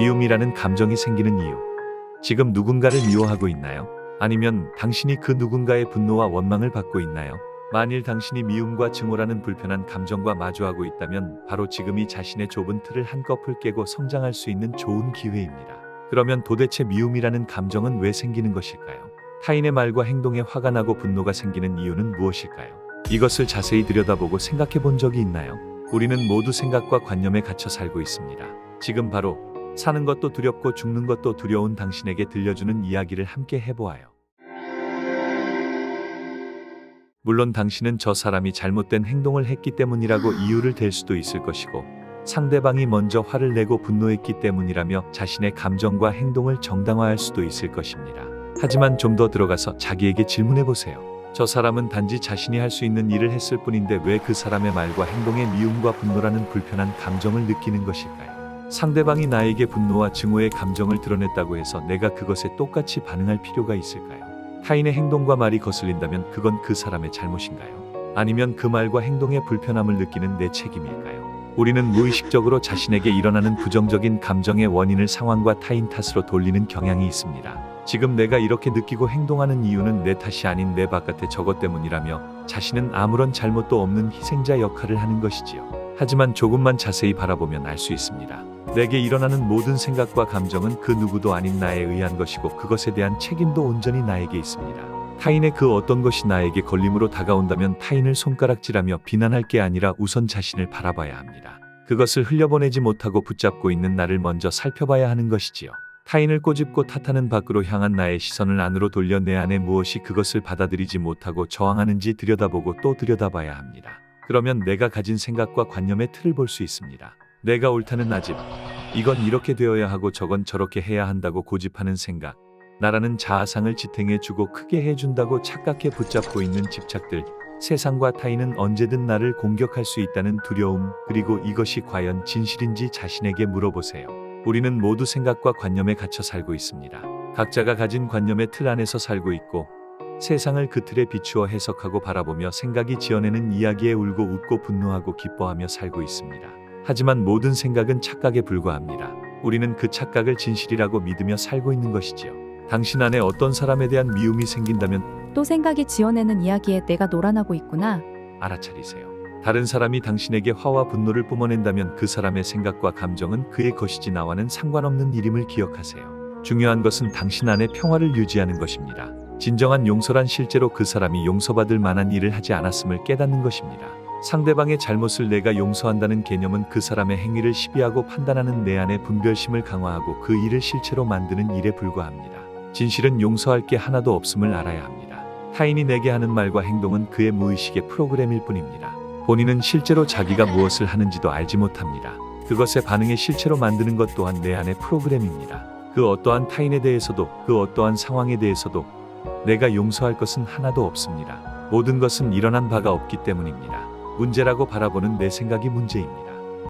미움이라는 감정이 생기는 이유. 지금 누군가를 미워하고 있나요? 아니면 당신이 그 누군가의 분노와 원망을 받고 있나요? 만일 당신이 미움과 증오라는 불편한 감정과 마주하고 있다면 바로 지금이 자신의 좁은 틀을 한꺼풀 깨고 성장할 수 있는 좋은 기회입니다. 그러면 도대체 미움이라는 감정은 왜 생기는 것일까요? 타인의 말과 행동에 화가 나고 분노가 생기는 이유는 무엇일까요? 이것을 자세히 들여다보고 생각해 본 적이 있나요? 우리는 모두 생각과 관념에 갇혀 살고 있습니다. 지금 바로 사는 것도 두렵고 죽는 것도 두려운 당신에게 들려주는 이야기를 함께 해보아요. 물론 당신은 저 사람이 잘못된 행동을 했기 때문이라고 이유를 댈 수도 있을 것이고, 상대방이 먼저 화를 내고 분노했기 때문이라며 자신의 감정과 행동을 정당화할 수도 있을 것입니다. 하지만 좀 더 들어가서 자기에게 질문해 보세요. 저 사람은 단지 자신이 할 수 있는 일을 했을 뿐인데 왜 그 사람의 말과 행동에 미움과 분노라는 불편한 감정을 느끼는 것일까요? 상대방이 나에게 분노와 증오의 감정을 드러냈다고 해서 내가 그것에 똑같이 반응할 필요가 있을까요? 타인의 행동과 말이 거슬린다면 그건 그 사람의 잘못인가요? 아니면 그 말과 행동에 불편함을 느끼는 내 책임일까요? 우리는 무의식적으로 자신에게 일어나는 부정적인 감정의 원인을 상황과 타인 탓으로 돌리는 경향이 있습니다. 지금 내가 이렇게 느끼고 행동하는 이유는 내 탓이 아닌 내 바깥의 저것 때문이라며 자신은 아무런 잘못도 없는 희생자 역할을 하는 것이지요. 하지만 조금만 자세히 바라보면 알 수 있습니다. 내게 일어나는 모든 생각과 감정은 그 누구도 아닌 나에 의한 것이고 그것에 대한 책임도 온전히 나에게 있습니다. 타인의 그 어떤 것이 나에게 걸림으로 다가온다면 타인을 손가락질하며 비난할 게 아니라 우선 자신을 바라봐야 합니다. 그것을 흘려보내지 못하고 붙잡고 있는 나를 먼저 살펴봐야 하는 것이지요. 타인을 꼬집고 탓하는 밖으로 향한 나의 시선을 안으로 돌려 내 안에 무엇이 그것을 받아들이지 못하고 저항하는지 들여다보고 또 들여다봐야 합니다. 그러면 내가 가진 생각과 관념의 틀을 볼 수 있습니다. 내가 옳다는 아집, 이건 이렇게 되어야 하고 저건 저렇게 해야 한다고 고집하는 생각, 나라는 자아상을 지탱해주고 크게 해준다고 착각해 붙잡고 있는 집착들, 세상과 타인은 언제든 나를 공격할 수 있다는 두려움, 그리고 이것이 과연 진실인지 자신에게 물어보세요. 우리는 모두 생각과 관념에 갇혀 살고 있습니다. 각자가 가진 관념의 틀 안에서 살고 있고 세상을 그 틀에 비추어 해석하고 바라보며 생각이 지어내는 이야기에 울고 웃고 분노하고 기뻐하며 살고 있습니다. 하지만 모든 생각은 착각에 불과합니다. 우리는 그 착각을 진실이라고 믿으며 살고 있는 것이지요. 당신 안에 어떤 사람에 대한 미움이 생긴다면 또 생각이 지어내는 이야기에 내가 놀아나고 있구나. 알아차리세요. 다른 사람이 당신에게 화와 분노를 뿜어낸다면 그 사람의 생각과 감정은 그의 것이지 나와는 상관없는 일임을 기억하세요. 중요한 것은 당신 안에 평화를 유지하는 것입니다. 진정한 용서란 실제로 그 사람이 용서받을 만한 일을 하지 않았음을 깨닫는 것입니다. 상대방의 잘못을 내가 용서한다는 개념은 그 사람의 행위를 시비하고 판단하는 내 안의 분별심을 강화하고 그 일을 실체로 만드는 일에 불과합니다. 진실은 용서할 게 하나도 없음을 알아야 합니다. 타인이 내게 하는 말과 행동은 그의 무의식의 프로그램일 뿐입니다. 본인은 실제로 자기가 무엇을 하는지도 알지 못합니다. 그것의 반응에 실체로 만드는 것 또한 내 안의 프로그램입니다. 그 어떠한 타인에 대해서도 그 어떠한 상황에 대해서도 내가 용서할 것은 하나도 없습니다. 모든 것은 일어난 바가 없기 때문입니다. 문제라고 바라보는 내 생각이 문제입니다.